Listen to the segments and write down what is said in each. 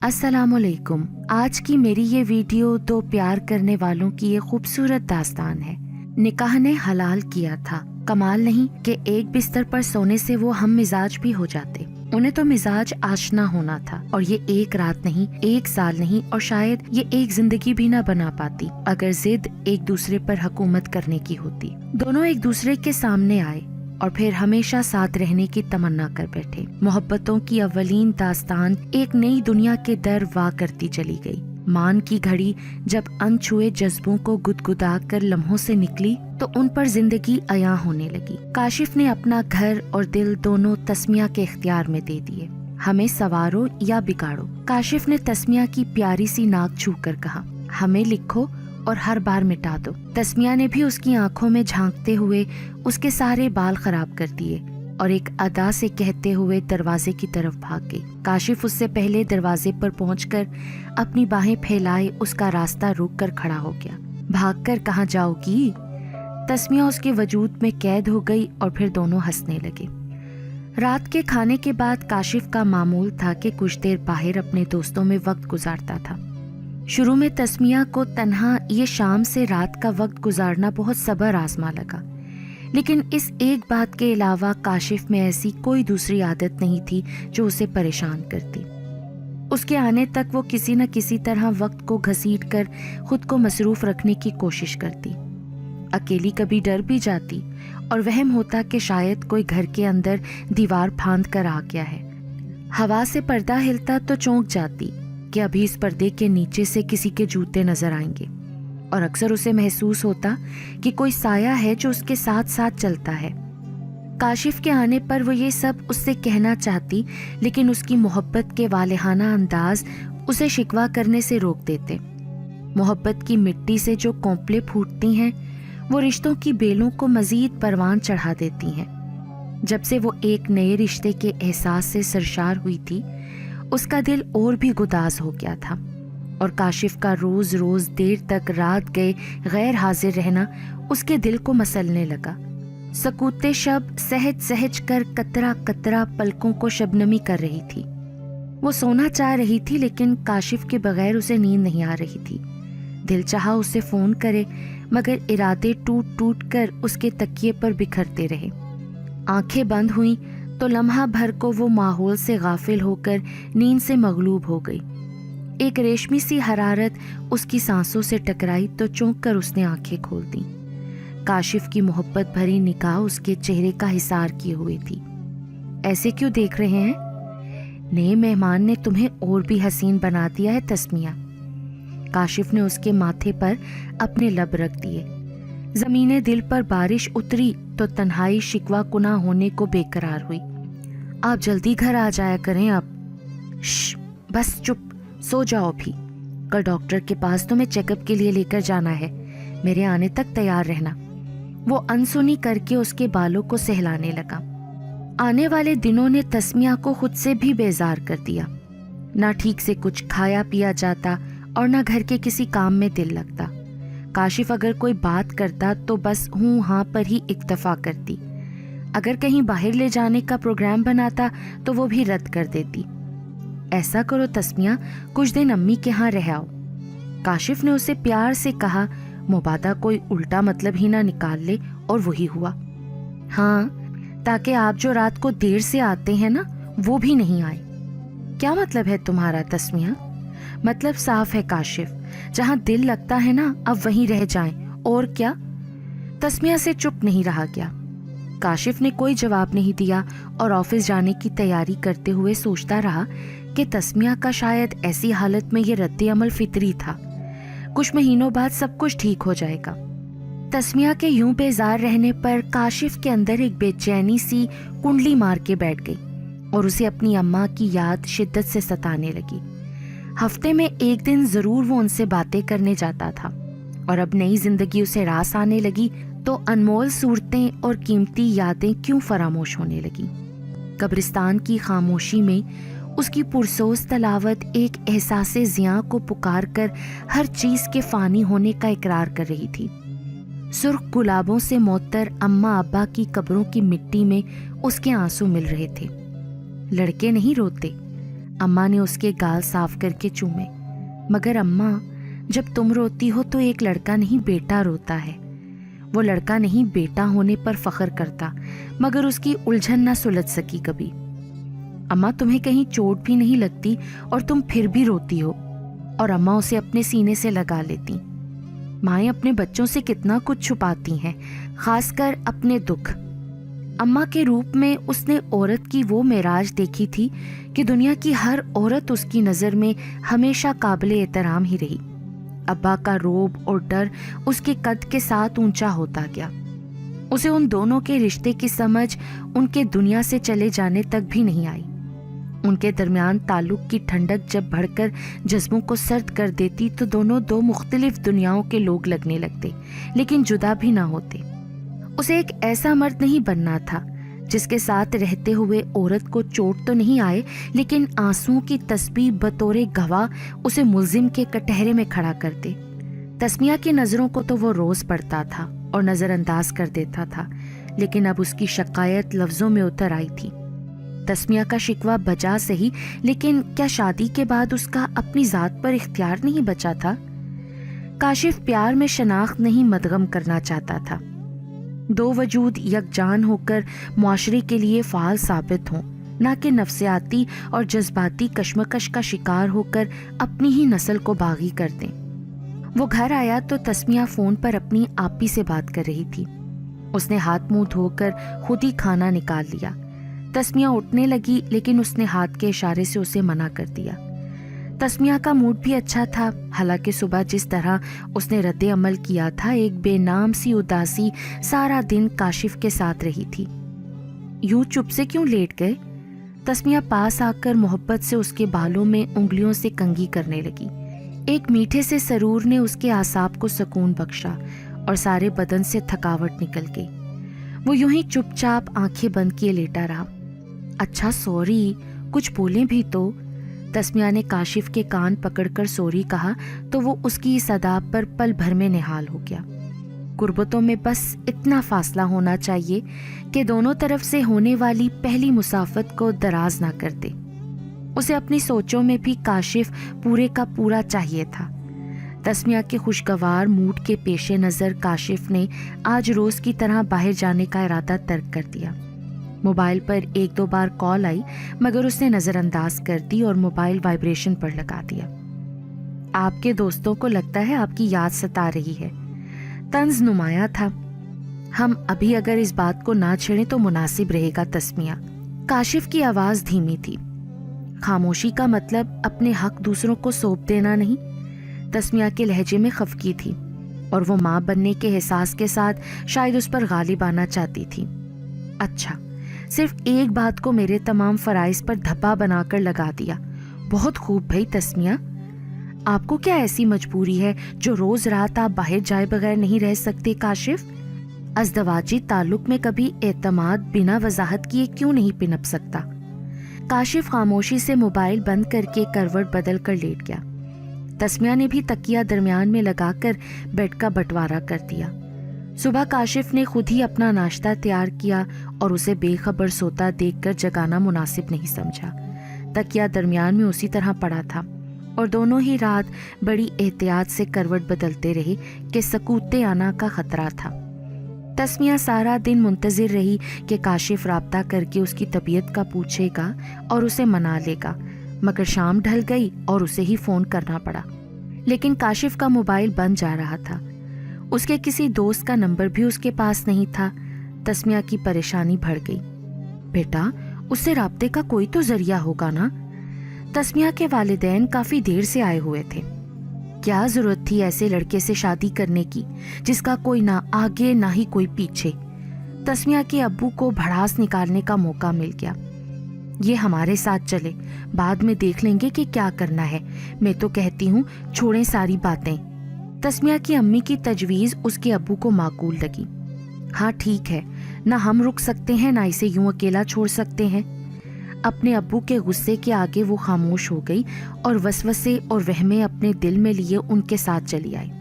अस्सलाम वालेकुम। आज की मेरी ये वीडियो दो प्यार करने वालों की ये खूबसूरत दास्तान है। निकाह ने हलाल किया था। कमाल नहीं कि एक बिस्तर पर सोने से वो हम मिजाज भी हो जाते। उन्हें तो मिजाज आशना होना था, और ये एक रात नहीं, एक साल नहीं, और शायद ये एक जिंदगी भी ना बना पाती अगर जिद एक दूसरे पर हुकूमत करने की होती। दोनों एक दूसरे के सामने आए और फिर हमेशा साथ रहने की तमन्ना कर बैठे। मोहब्बतों की अव्वलीन दास्तान एक नई दुनिया के दर वाह करती चली गई। मान की घड़ी जब अनछुए जज्बों को गुदगुदा कर लम्हों से निकली तो उन पर जिंदगी अया होने लगी। काशिफ ने अपना घर और दिल दोनों तस्मिया के इख्तियार में दे दिए। हमें सवारो या बिगाड़ो। काशिफ ने तस्मिया की प्यारी सी नाक छूकर कहा, हमें लिखो और हर बार मिटा दो। तस्मिया ने भी उसकी आंखों में झांकते हुए उसके सारे बाल खराब कर दिए और एक अदा से कहते हुए दरवाजे की तरफ भाग गई। काशिफ उससे पहले दरवाजे पर पहुंचकर अपनी बाहें फैलाए उसका रास्ता रोक कर खड़ा हो गया। भागकर कहाँ जाओगी? तस्मिया उसके वजूद में कैद हो गई और फिर दोनों हंसने लगे। रात के खाने के बाद काशिफ का मामूल था कि कुछ देर बाहर अपने दोस्तों में वक्त गुजारता था। शुरू में तस्मिया को तन्हा ये शाम से रात का वक्त गुजारना बहुत सब्र आजमा लगा, लेकिन इस एक बात के अलावा काशिफ में ऐसी कोई दूसरी आदत नहीं थी जो उसे परेशान करती। उसके आने तक वो किसी न किसी तरह वक्त को घसीट कर खुद को मसरूफ रखने की कोशिश करती। अकेली कभी डर भी जाती और वहम होता कि शायद कोई घर के अंदर दीवार फांद कर आ गया है। हवा से पर्दा हिलता तो चौंक जाती कि अभी इस पर्दे के नीचे से किसी के जूते नजर आएंगे, और अक्सर उसे महसूस होता कि कोई साया है जो उसके साथ साथ चलता है। काशिफ के आने पर वो ये सब उससे कहना चाहती, लेकिन उसकी मोहब्बत के वालेहाना अंदाज उसे शिकवा करने से रोक देते। मोहब्बत की मिट्टी से जो कोंपले फूटती हैं वो रिश्तों की बेलों को मजीद परवान चढ़ा देती हैं। जब से वो एक नए रिश्ते के एहसास से सरशार हुई थी, उसका दिल और भी गुदाज हो गया था, और काशिफ का रोज रोज देर तक रात गए गैर हाजिर रहना उसके दिल को मसलने लगा। सकूते शब सहज सहज कर कतरा कतरा पलकों को शबनमी कर रही थी। वो सोना चाह रही थी, लेकिन काशिफ के बगैर उसे नींद नहीं आ रही थी। दिल चाहा उसे फोन करे, मगर इरादे टूट टूट कर उसके तकिए पर बिखरते रहे। आंखें बंद हुई तो लम्हा भर को वो माहौल से गाफिल होकर नींद से मगलूब हो गई। एक रेशमी सी हरारत उसकी सांसों से टकराई तो चौंक कर उसने आंखें खोल दी। काशिफ की मोहब्बत भरी निगाह उसके चेहरे का हिसार किए हुई थी। ऐसे क्यों देख रहे हैं? नए मेहमान ने तुम्हें और भी हसीन बना दिया है तस्मिया। काशिफ ने उसके माथे पर अपने लब रख दिए। जमीने दिल पर बारिश उतरी तो तन्हाई शिकवा कुना होने को बेकरार हुई। आप जल्दी घर आ जाया करें अब। बस चुप, सो जाओ भी। कल डॉक्टर के पास तुम्हें चेकअप के लिए लेकर जाना है। मेरे आने तक तैयार रहना। वो अनसुनी करके उसके बालों को सहलाने लगा। आने वाले दिनों ने तस्मिया को खुद से भी बेजार कर दिया। ना ठीक से कुछ खाया पिया जाता और ना घर के किसी काम में दिल लगता। काशिफ अगर कोई बात करता तो बस हूँ हाँ पर ही इक्तफा करती। अगर कहीं बाहर ले जाने का प्रोग्राम बनाता तो वो भी रद्द कर देती। ऐसा करो तस्मिया, कुछ दिन अम्मी के यहाँ रह आओ। काशिफ ने उसे प्यार से कहा, मुबादा कोई उल्टा मतलब ही ना निकाल ले। और वही हुआ। हाँ, ताकि आप जो रात को देर से आते हैं ना, वो भी नहीं आए। क्या मतलब है तुम्हारा तस्मिया? मतलब साफ है काशिफ, जहाँ दिल लगता है ना, अब वहीं रह जाएं। और क्या? तस्मिया से चुप नहीं रहा गया। काशिफ ने कोई जवाब नहीं दिया और ऑफिस जाने की तैयारी करते हुए सोचता रहा कि तस्मिया का शायद ऐसी हालत में ये रद्द अमल फितरी था। कुछ महीनों बाद सब कुछ ठीक हो जाएगा। तस्मिया के यूं बेजार रहने पर काशिफ के अंदर एक बेचैनी सी कुंडली मार के बैठ गई और उसे अपनी अम्मा की याद शिद्दत से सताने लगी। हफ्ते में एक दिन जरूर वो उनसे बातें करने जाता था, और अब नई जिंदगी उसे रास आने लगी तो अनमोल सूरतें और कीमती यादें क्यों फरामोश होने लगी। कब्रिस्तान की खामोशी में उसकी पुरसोस तलावत एक एहसासे ज़िया को पुकार कर हर चीज के फानी होने का इकरार कर रही थी। सुर्ख गुलाबों से मोतर अम्मा अब्बा की कब्रों की मिट्टी में उसके आंसू मिल रहे थे। लड़के नहीं रोते, अम्मा ने उसके गाल साफ करके चूमे। मगर अम्मा, जब तुम रोती हो तो एक लड़का नहीं बेटा रोता है। वो लड़का नहीं बेटा होने पर फख्र करता, मगर उसकी उलझन ना सुलझ सकी कभी। अम्मा, तुम्हें कहीं चोट भी नहीं लगती और तुम फिर भी रोती हो। और अम्मा उसे अपने सीने से लगा लेती। माएँ अपने बच्चों से कितना कुछ छुपाती हैं, खासकर अपने दुख। अम्मा के रूप में उसने औरत की वो मेराज देखी थी कि दुनिया की हर औरत उसकी नज़र में हमेशा काबिले एहतराम ही रही। अब्बा का रोब और डर उसके कद के साथ ऊंचा होता गया। उसे उन दोनों के रिश्ते की समझ उनके दुनिया से चले जाने तक भी नहीं आई। उनके दरमियान ताल्लुक की ठंडक जब बढ़कर जज्बों को सर्द कर देती तो दोनों दो मुख्तलिफ दुनियाओं के लोग लगने लगते, लेकिन जुदा भी ना होते। उसे एक ऐसा मर्द नहीं बनना था जिसके साथ रहते हुए औरत को चोट तो नहीं आए, लेकिन आंसुओं की तस्बीह बतौरे गवाह उसे मुल्जिम के कटहरे में खड़ा कर दे। तस्मिया की नज़रों को तो वो रोज़ पढ़ता था और नज़रअंदाज कर देता था, लेकिन अब उसकी शिकायत लफ्ज़ों में उतर आई थी। तस्मिया का शिकवा बजा सही, लेकिन क्या शादी के बाद उसका अपनी ज़ात पर इख्तियार नहीं बचा था? काशिफ प्यार में शनाख्त नहीं मदगम करना चाहता था। दो वजूद यकजान होकर मुआशरे के लिए फ़ाल साबित हों, ना कि नफ्सियाती और जज्बाती कश्मकश का शिकार होकर अपनी ही नस्ल को बागी कर दें। वो घर आया तो तस्मिया फ़ोन पर अपनी आपी से बात कर रही थी। उसने हाथ मुंह धोकर खुद ही खाना निकाल लिया। तस्मिया उठने लगी, लेकिन उसने हाथ के इशारे से उसे मना कर दिया। तस्मिया का मूड भी अच्छा था, हालांकि सुबह जिस तरह उसने रद्द अमल किया था, एक बेनाम सी उदासी सारा दिन काशिफ के साथ रही थी। यूं चुप से क्यों लेट गए? तस्मिया पास आकर मोहब्बत से उसके बालों में उंगलियों से कंघी करने लगी। एक मीठे से सरूर ने उसके आसाब को सुकून बख्शा और सारे बदन से थकावट निकल गई। वो यूं ही चुपचाप आंखें बंद किए लेटा रहा। अच्छा सॉरी, कुछ बोले भी तो। तस्मिया ने काशिफ के कान पकड़कर सॉरी कहा तो वो उसकी इस अदा पर पल भर में निहाल हो गया। गुर्बतों में बस इतना फासला होना चाहिए कि दोनों तरफ से होने वाली पहली मुसाफत को दराज ना कर दे। उसे अपनी सोचों में भी काशिफ पूरे का पूरा चाहिए था। तस्मिया के खुशगवार मूड के पेशे नज़र काशिफ ने आज रोज़ की तरह बाहर जाने का इरादा तर्क कर दिया। मोबाइल पर एक दो बार कॉल आई, मगर उसने नज़रअंदाज कर दी और मोबाइल वाइब्रेशन पर लगा दिया। आपके दोस्तों को लगता है आपकी याद सता रही है। तंज नुमाया था। हम अभी अगर इस बात को ना छेड़ें तो मुनासिब रहेगा तस्मिया। काशिफ की आवाज़ धीमी थी। खामोशी का मतलब अपने हक दूसरों को सौंप देना नहीं। तस्मिया के लहजे में खफकी थी और वो माँ बनने के एहसास के साथ शायद उस पर गालिब आना चाहती थी। अच्छा, सिर्फ एक बात को मेरे तमाम फराइज पर धब्बा बनाकर लगा दिया। बहुत खूब भाई तस्मिया। आपको क्या ऐसी मजबूरी है जो रोज रात आप बाहर जाए बगैर नहीं रह सकते काशिफ? अज़दवाजी ताल्लुक में कभी एतमाद बिना वजाहत किए क्यों नहीं पिनप सकता? काशिफ खामोशी से मोबाइल बंद करके करवट बदल कर लेट गया। तस्मिया ने भी तकिया दरमियान में लगाकर बेड का बंटवारा कर दिया। सुबह काशिफ ने खुद ही अपना नाश्ता तैयार किया और उसे बेखबर सोता देखकर जगाना मुनासिब नहीं समझा। तकिया दरमियान में उसी तरह पड़ा था और दोनों ही रात बड़ी एहतियात से करवट बदलते रहे कि सकूते आना का खतरा था। तस्मिया सारा दिन मुंतजिर रही कि काशिफ राब्ता करके उसकी तबीयत का पूछेगा और उसे मना लेगा, मगर शाम ढल गई और उसे ही फ़ोन करना पड़ा। लेकिन काशिफ का मोबाइल बंद जा रहा था। उसके किसी दोस्त का नंबर भी उसके पास नहीं था। तस्मिया की परेशानी बढ़ गई। बेटा, उससे राब्ते का कोई तो जरिया होगा ना? तस्मिया के वालिदैन काफ़ी देर से आए हुए थे। क्या ज़रूरत थी ऐसे लड़के से शादी करने की जिसका कोई ना आगे ना ही कोई पीछे? तस्मिया के अब्बू को भड़ास निकालने का मौका मिल गया। ये हमारे साथ चले, बाद में देख लेंगे कि क्या करना है। मैं तो कहती हूँ छोड़ें सारी बातें। तस्मिया की अम्मी की तजवीज़ उसके अब्बू को माकूल लगी। हाँ ठीक है, ना हम रुक सकते हैं ना इसे यूं अकेला छोड़ सकते हैं। अपने अब्बू के गुस्से के आगे वो खामोश हो गई और वसवसे और वहमें अपने दिल में लिए उनके साथ चली आई।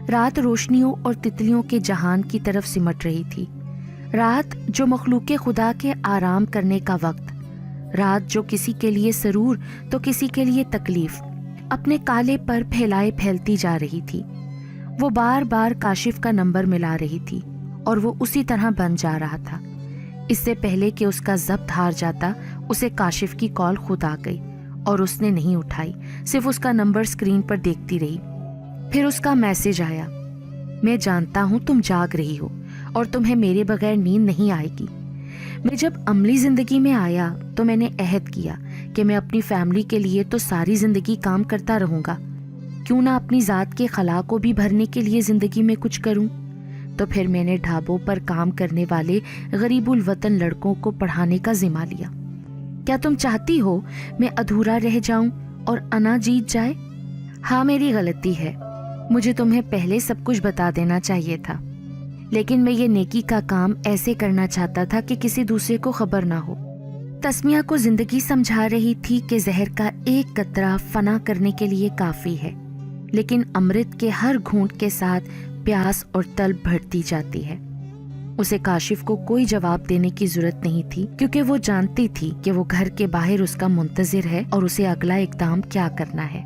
रात रोशनियों और तितलियों के जहान की तरफ सिमट रही थी। रात जो मखलूके खुदा के आराम करने का वक्त, رات جو کسی کے لیے سرور تو کسی کے لیے تکلیف اپنے کالے پر پھیلائے پھیلتی جا رہی تھی۔ وہ بار بار کاشف کا نمبر ملا رہی تھی اور وہ اسی طرح بن جا رہا تھا۔ اس سے پہلے کہ اس کا ضبط ہار جاتا، اسے کاشف کی کال خود آ گئی اور اس نے نہیں اٹھائی، صرف اس کا نمبر اسکرین پر دیکھتی رہی۔ پھر اس کا میسج آیا، میں جانتا ہوں تم جاگ رہی ہو اور تمہیں میرے بغیر نیند نہیں آئے گی۔ میں جب عملی زندگی میں آیا تو میں نے عہد کیا کہ میں اپنی فیملی کے لیے تو ساری زندگی کام کرتا رہوں گا، کیوں نہ اپنی ذات کے خلا کو بھی بھرنے کے لیے زندگی میں کچھ کروں۔ تو پھر میں نے ڈھابوں پر کام کرنے والے غریب الوطن لڑکوں کو پڑھانے کا ذمہ لیا۔ کیا تم چاہتی ہو میں ادھورا رہ جاؤں اور انا جیت جائے؟ ہاں، میری غلطی ہے، مجھے تمہیں پہلے سب کچھ بتا دینا چاہیے تھا، لیکن میں یہ نیکی کا کام ایسے کرنا چاہتا تھا کہ کسی دوسرے کو خبر نہ ہو۔ تسمیہ کو زندگی سمجھا رہی تھی کہ زہر کا ایک قطرہ فنا کرنے کے لیے کافی ہے، لیکن امرت کے ہر گھونٹ کے ساتھ پیاس اور طلب بڑھتی جاتی ہے۔ اسے کاشف کو کوئی جواب دینے کی ضرورت نہیں تھی، کیونکہ وہ جانتی تھی کہ وہ گھر کے باہر اس کا منتظر ہے اور اسے اگلا اقدام کیا کرنا ہے۔